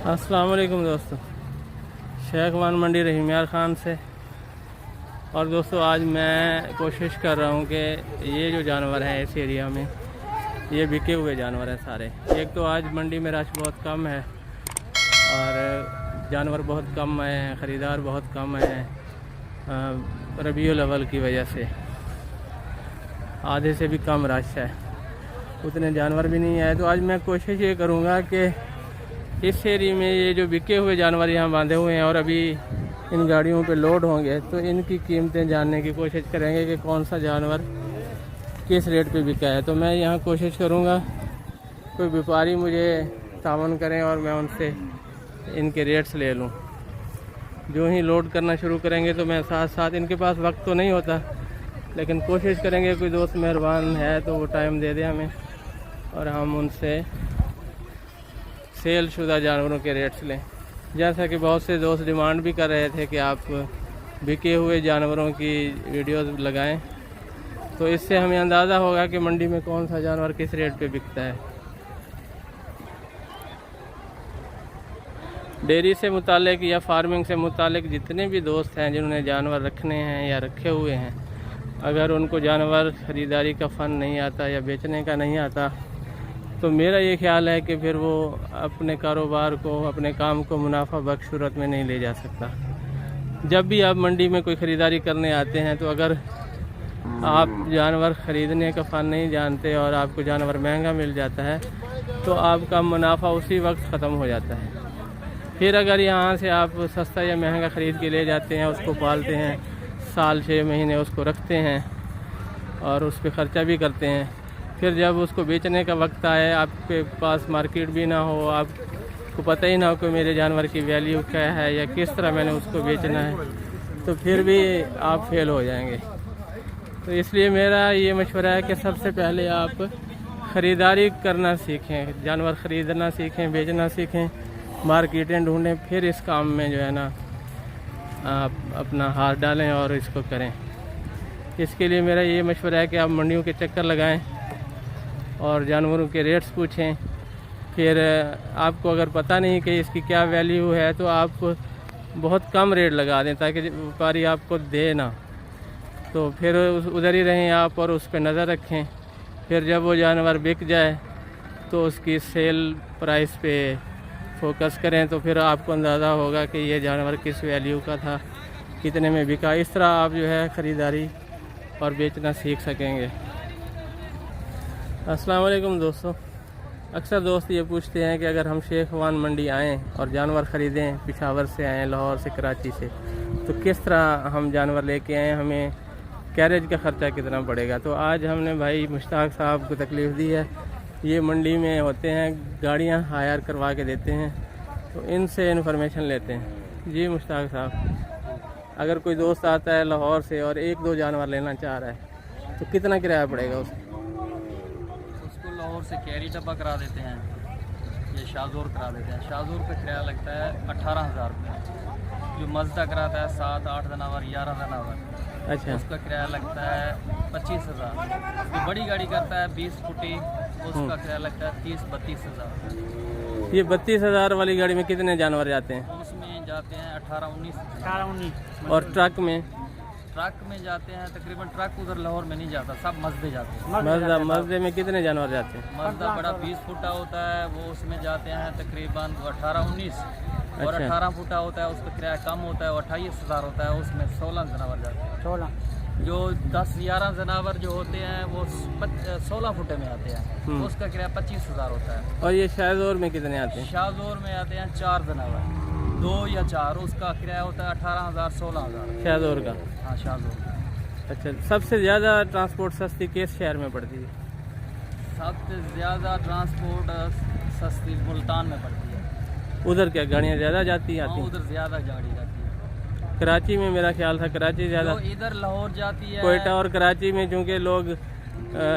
अस्सलाम वालेकुम दोस्तों, शेख वान मंडी रहीमियार ख़ान से। और दोस्तों आज मैं कोशिश कर रहा हूँ कि ये जो जानवर हैं इस एरिया में ये बिके हुए जानवर हैं सारे। एक तो आज मंडी में रश बहुत कम है और जानवर बहुत कम आए हैं, ख़रीदार बहुत कम आए हैं। रबीउल अव्वल की वजह से आधे से भी कम रश है, उतने जानवर भी नहीं आए। तो आज मैं कोशिश ये करूँगा कि इस एरिया में ये जो बिके हुए जानवर यहाँ बांधे हुए हैं और अभी इन गाड़ियों पे लोड होंगे तो इनकी कीमतें जानने की कोशिश करेंगे कि कौन सा जानवर किस रेट पे बिका है। तो मैं यहाँ कोशिश करूँगा कोई व्यापारी मुझे तावन करें और मैं उनसे इनके रेट्स ले लूँ। जो ही लोड करना शुरू करेंगे तो मैं साथ साथ, इनके पास वक्त तो नहीं होता लेकिन कोशिश करेंगे कोई दोस्त मेहरबान है तो वो टाइम दे दे हमें और हम उनसे सेल शुदा जानवरों के रेट्स लें। जैसा कि बहुत से दोस्त डिमांड भी कर रहे थे कि आप बिके हुए जानवरों की वीडियोस लगाएं, तो इससे हमें अंदाज़ा होगा कि मंडी में कौन सा जानवर किस रेट पे बिकता है। डेयरी से मुतालिक या फार्मिंग से मुतालिक जितने भी दोस्त हैं जिन्होंने जानवर रखने हैं या रखे हुए हैं, अगर उनको जानवर ख़रीदारी का फ़न नहीं आता या बेचने का नहीं आता तो मेरा ये ख्याल है कि फिर वो अपने कारोबार को, अपने काम को मुनाफा बख्श सूरत में नहीं ले जा सकता। जब भी आप मंडी में कोई ख़रीदारी करने आते हैं तो अगर आप जानवर ख़रीदने का फ़न नहीं जानते और आपको जानवर महंगा मिल जाता है तो आपका मुनाफा उसी वक्त ख़त्म हो जाता है। फिर अगर यहाँ से आप सस्ता या महंगा ख़रीद के ले जाते हैं, उसको पालते हैं, साल 6 महीने उसको रखते हैं और उस पर ख़र्चा भी करते हैं, फिर जब उसको बेचने का वक्त आए, आपके पास मार्केट भी ना हो, आपको पता ही ना हो कि मेरे जानवर की वैल्यू क्या है या किस तरह मैंने उसको बेचना है, तो फिर भी आप फेल हो जाएंगे। तो इसलिए मेरा ये मशवरा है कि सबसे पहले आप ख़रीदारी करना सीखें, जानवर ख़रीदना सीखें, बेचना सीखें, मार्केटें ढूँढें, फिर इस काम में जो है ना आप अपना हाथ डालें और इसको करें। इसके लिए मेरा ये मशवरा है कि आप मंडियों के चक्कर लगाएं और जानवरों के रेट्स पूछें। फिर आपको अगर पता नहीं कि इसकी क्या वैल्यू है तो आप बहुत कम रेट लगा दें ताकि व्यापारी आपको दे ना, तो फिर उधर ही रहें आप और उस पर नज़र रखें। फिर जब वो जानवर बिक जाए तो उसकी सेल प्राइस पे फोकस करें, तो फिर आपको अंदाज़ा होगा कि ये जानवर किस वैल्यू का था, कितने में बिका। इस तरह आप जो है ख़रीदारी और बेचना सीख सकेंगे। अस्सलाम वालेकुम दोस्तों, अक्सर दोस्त ये पूछते हैं कि अगर हम शेख वान मंडी आएँ और जानवर ख़रीदें, पेशावर से आएँ, लाहौर से, कराची से, तो किस तरह हम जानवर लेके आएँ, हमें कैरेज का ख़र्चा कितना पड़ेगा। तो आज हमने भाई मुश्ताक साहब को तकलीफ़ दी है। ये मंडी में होते हैं, गाड़ियाँ हायर करवा के देते हैं, तो इनसे इन्फॉर्मेशन लेते हैं। जी मुश्ताक साहब, अगर कोई दोस्त आता है लाहौर से और 1-2 जानवर लेना चाह रहा है तो कितना किराया पड़ेगा उसको? लाहौर से कैरी डब्बा करा देते हैं या शाहजोर करा देते हैं। शाहजोर पे किराया लगता है 18,000 रुपये। जो मजदा कराता है 7-8 जनावर, 11 जनावर, अच्छा, उसका किराया लगता है 25,000। जो बड़ी गाड़ी करता है 20 फुटी, उसका किराया लगता है 30-32 हज़ार। ये 32,000 वाली गाड़ी में कितने जानवर जाते हैं? उसमें जाते हैं 18-19। और ट्रक में जाते हैं तकरीबन, ट्रक उधर लाहौर में नहीं जाता, सब मजदे जाते हैं। मजदे में कितने जानवर जाते हैं? मजदा बड़ा 20 फुटा होता है, वो उसमें जाते हैं तकरीबन 18-19। और 18 फुटा होता है, उसका किराया कम होता है, 28,000 होता है, उसमें 16 जनावर जाते हैं। 16 जो 10-11 जनावर जो होते हैं वो 16 फुटे में आते हैं, उसका किराया 25,000 होता है। और ये शाहजोर में कितने आते हैं? शाहजोर में आते हैं 4 जनावर, 2 या 4, उसका किराया होता है 18,000-16,000 शाहजोर का। हाँ शाहजोर। अच्छा, सबसे ज़्यादा ट्रांसपोर्ट सस्ती किस शहर में पड़ती है? सबसे ज़्यादा ट्रांसपोर्ट सस्ती मुल्तान में पड़ती है। उधर क्या गाड़ियाँ ज़्यादा जाती आती हैं? उधर ज़्यादा गाड़ी जाती है। कराची में मेरा ख्याल था कराची ज़्यादा, इधर लाहौर जाती है। कोयटा और कराची में चूँकि लोग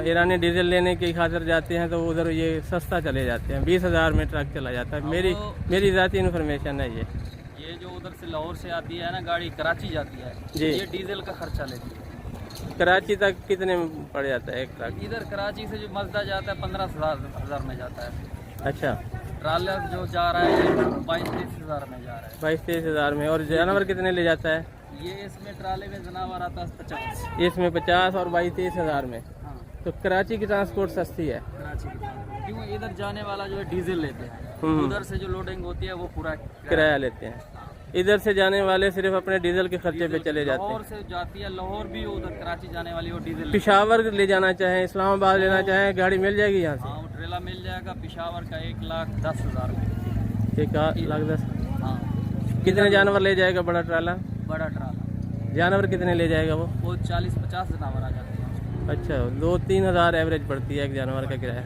ईरानी डीजल लेने की खातिर जाते हैं तो उधर ये सस्ता चले जाते हैं, 20,000 में ट्रक चला जाता है। मेरी ज़ाती इन्फॉर्मेशन है ये जो उधर से लाहौर से आती है ना गाड़ी, कराची जाती है जी, ये डीजल का खर्चा लेती है। कराची तक कितने में पड़ जाता है एक ट्रक? इधर कराची से जो मजदा जाता है 15,000 में जाता है। अच्छा, ट्राला जो जा रहा है 22-23 हज़ार में जा रहा है। 22-23 हज़ार में। और जानवर कितने ले जाता है? ये इसमें ट्राले में जानवर आता है 50। इसमें 50 और 22-23 हज़ार में। हाँ, तो कराची की ट्रांसपोर्ट सस्ती है। कराची की क्यों इधर जाने वाला जो है डीजल लेते हैं, उधर से जो लोडिंग होती है वो पूरा किराया लेते हैं। इधर से जाने वाले सिर्फ अपने डीजल के खर्चे पे चले जाते हैं। लाहौर से जाती है, लाहौर भी उधर कराची जाने वाली वो डीजल। पेशावर ले जाना चाहें, इस्लामाबाद लेना चाहें, गाड़ी मिल जाएगी यहाँ से? हाँ, वो ट्रेला मिल जाएगा। पेशावर का 1,10,000 में। 1,10,000। हाँ, कितने जानवर ले जाएगा बड़ा ट्राला? बड़ा ट्राला जानवर कितने ले जाएगा वो? 40-50 जानवर आ जाते हैं। अच्छा, 2-3 हज़ार एवरेज पड़ती है एक जानवर का किराया।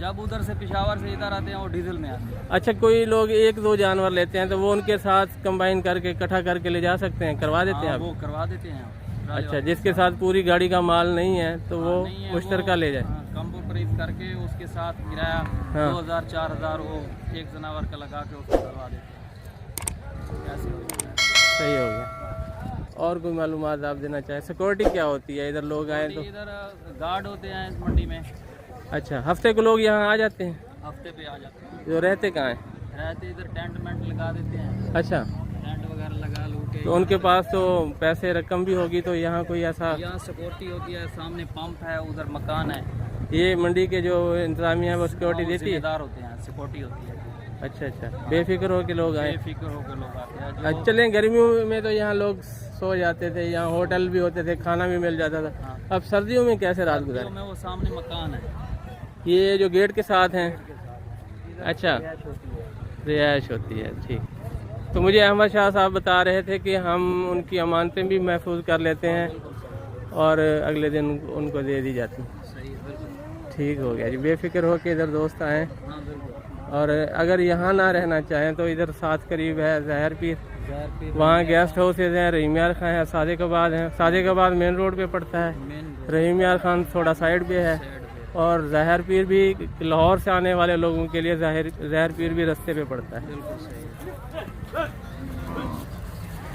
जब उधर से पेशावर से इधर आते हैं वो डीजल में आते हैं। अच्छा, कोई लोग 1-2 जानवर लेते हैं तो वो उनके साथ कंबाइन करके इकट्ठा करके ले जा सकते हैं, करवा देते हैं आप? वो करवा देते हैं। अच्छा, जिसके साथ पूरी गाड़ी का माल नहीं है तो वो मुश्तरका ले जाए। कंप्यूटराइज करके उसके साथ किराया 2,000-4,000 वो एक जानवर का लगा के उसको करवा देते हैं। ऐसे हो जाता है। सही हो गया। और कोई मालूमात आप देना चाहें? सिक्योरिटी क्या होती है इधर लोग आए तो? इधर गार्ड होते हैं इस मंडी में। अच्छा, हफ्ते को लोग यहाँ आ जाते हैं? हफ्ते पे आ जाते हैं। जो रहते कहाँ हैं? रहते इधर टेंट मेंट लगा देते हैं। अच्छा, टेंट वगैरह लगा लो के। तो उनके पास तो पैसे रकम भी होगी, तो यहाँ कोई ऐसा? यहाँ सिक्योरिटी होती है, सामने पंप है, उधर मकान है। ये मंडी के जो इंतजामिया है वो सिक्योरिटी देती है? जिम्मेदार होते हैं, सिक्योरिटी होती है। अच्छा अच्छा, बेफिक्र हो के लोग आए? बेफिक्र होकर लोग आते हैं। अच्छा, चलें, गर्मियों में तो यहाँ लोग सो जाते थे, यहाँ होटल भी होते थे, खाना भी मिल जाता था। हाँ। अब सर्दियों में कैसे रात गुजारे? में वो सामने मकान है, ये जो गेट के साथ हैं? अच्छा, रिहाइश होती है। ठीक। तो मुझे अहमद शाह साहब बता रहे थे कि हम उनकी अमानतें भी महफूज कर लेते हैं और अगले दिन उनको दे दी जाती हैं। सही है, बिल्कुल ठीक हो गया जी, बेफिक्र हो के इधर दोस्त आएँ। हाँ बिल्कुल। और अगर यहाँ ना रहना चाहें तो इधर साथ करीब है ज़हर पीर, वहाँ गेस्ट हाउसेज हैं, रहीम यार खान है, सादिकाबाद है। सादिकाबाद मेन रोड पे पड़ता है, रहीम यार खान थोड़ा साइड पे है, और ज़हर पीर भी लाहौर से आने वाले लोगों के लिए ज़हर पीर भी रास्ते पे पड़ता है।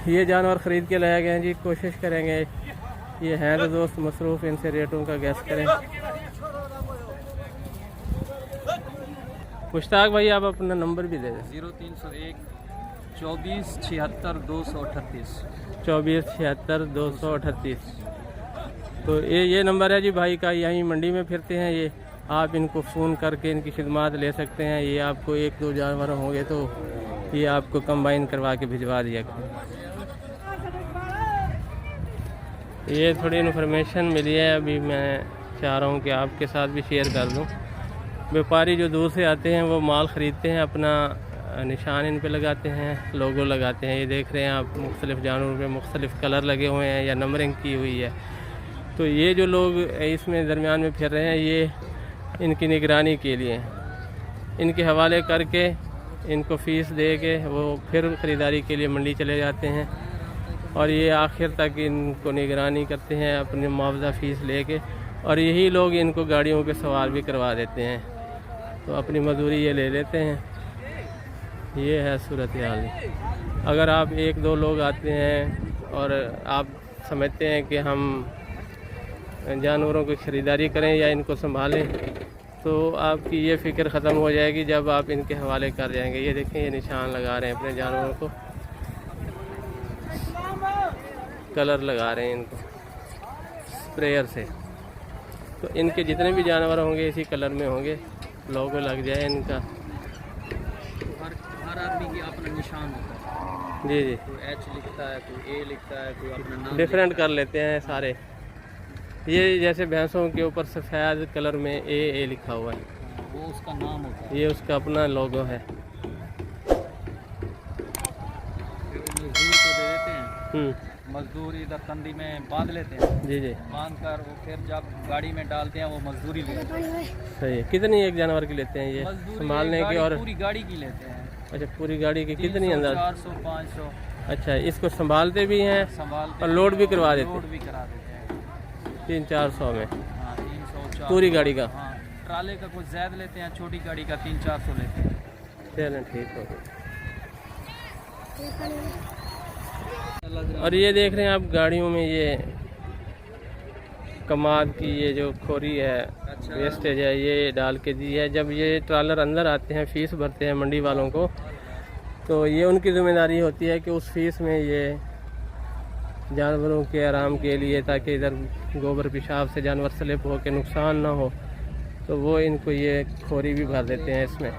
ये जानवर ख़रीद के लाए गए हैं जी, कोशिश करेंगे, ये हैं तो दोस्त मसरूफ़, इनसे रेटों का गैस करें। मुश्ताक भाई, आप अपना नंबर भी दे दें। 0301 24 76 238। 24 76 238। तो ये नंबर है जी भाई का, यहीं मंडी में फिरते हैं ये। आप इनको फ़ोन करके इनकी खिदमत ले सकते हैं। ये आपको 1-2 जानवर होंगे तो ये आपको कंबाइन करवा के भिजवा दिया करें। ये थोड़ी इन्फॉर्मेशन मिली है, अभी मैं चाह रहा हूँ कि आपके साथ भी शेयर कर दूँ। व्यापारी जो दूर से आते हैं वो माल ख़रीदते हैं, अपना निशान इन पे लगाते हैं, लोगो लगाते हैं। ये देख रहे हैं आप, मुख्तलिफ़ जानवरों पे मुख्तलिफ़ कलर लगे हुए हैं या नंबरिंग की हुई है। तो ये जो लोग इसमें दरमियान में फिर रहे हैं, ये इनकी निगरानी के लिए, इनके हवाले करके इनको फ़ीस दे के वो फिर ख़रीदारी के लिए मंडी चले जाते हैं, और ये आखिर तक इनको निगरानी करते हैं अपनी मुआवजा फ़ीस लेके, और यही लोग इनको गाड़ियों पे सवार भी करवा देते हैं, तो अपनी मजदूरी ये ले लेते हैं। ये है सूरत हाल। अगर आप 1-2 लोग आते हैं और आप समझते हैं कि हम जानवरों की ख़रीदारी करें या इनको संभालें, तो आपकी ये फ़िक्र ख़त्म हो जाएगी जब आप इनके हवाले कर जाएंगे। ये देखें, ये निशान लगा रहे हैं अपने जानवरों को, कलर लगा रहे हैं इनको स्प्रेयर से। तो इनके जितने भी जानवर होंगे इसी कलर में होंगे, लोगो लग जाए इनका। हर आदमी की अपना निशान होता है। जी जी, कोई H लिखता है, कोई A लिखता है, कोई अपना नाम डिफरेंट कर लेते हैं सारे। ये जैसे भैंसों के ऊपर सफ़ेद कलर में A लिखा हुआ है, वो उसका नाम होता है, ये उसका अपना लोगो है। फिर मजदूर को दे देते हैं, मजदूर इधर कंदी में बांध लेते हैं। जी जी, बांध कर वो फिर जब गाड़ी में डालते हैं वो मजदूरी लेते हैं। सही है। कितनी एक जानवर की लेते हैं ये संभालने की? और पूरी गाड़ी की लेते हैं। अच्छा, पूरी गाड़ी की कितनी अंदाज? 400 500। अच्छा, इसको संभालते भी हैं संभालते और लोड भी करवा देते लोड भी करा देते हैं। 300-400 में? हाँ, 300-400 पूरी गाड़ी का? हाँ, ट्राले का कुछ ज़्यादा लेते हैं, छोटी गाड़ी का 300-400 लेते हैं। चलें, ठीक हो गया। और ये देख रहे हैं आप गाड़ियों में ये कमाद की ये जो खोरी है वेस्टेज है ये डाल के दी है। जब ये ट्रालर अंदर आते हैं, फीस भरते हैं मंडी वालों को, तो ये उनकी जिम्मेदारी होती है कि उस फीस में ये जानवरों के आराम के लिए, ताकि इधर गोबर पेशाब से जानवर स्लिप हो के नुकसान ना हो, तो वो इनको ये खोरी भी भर देते हैं इसमें।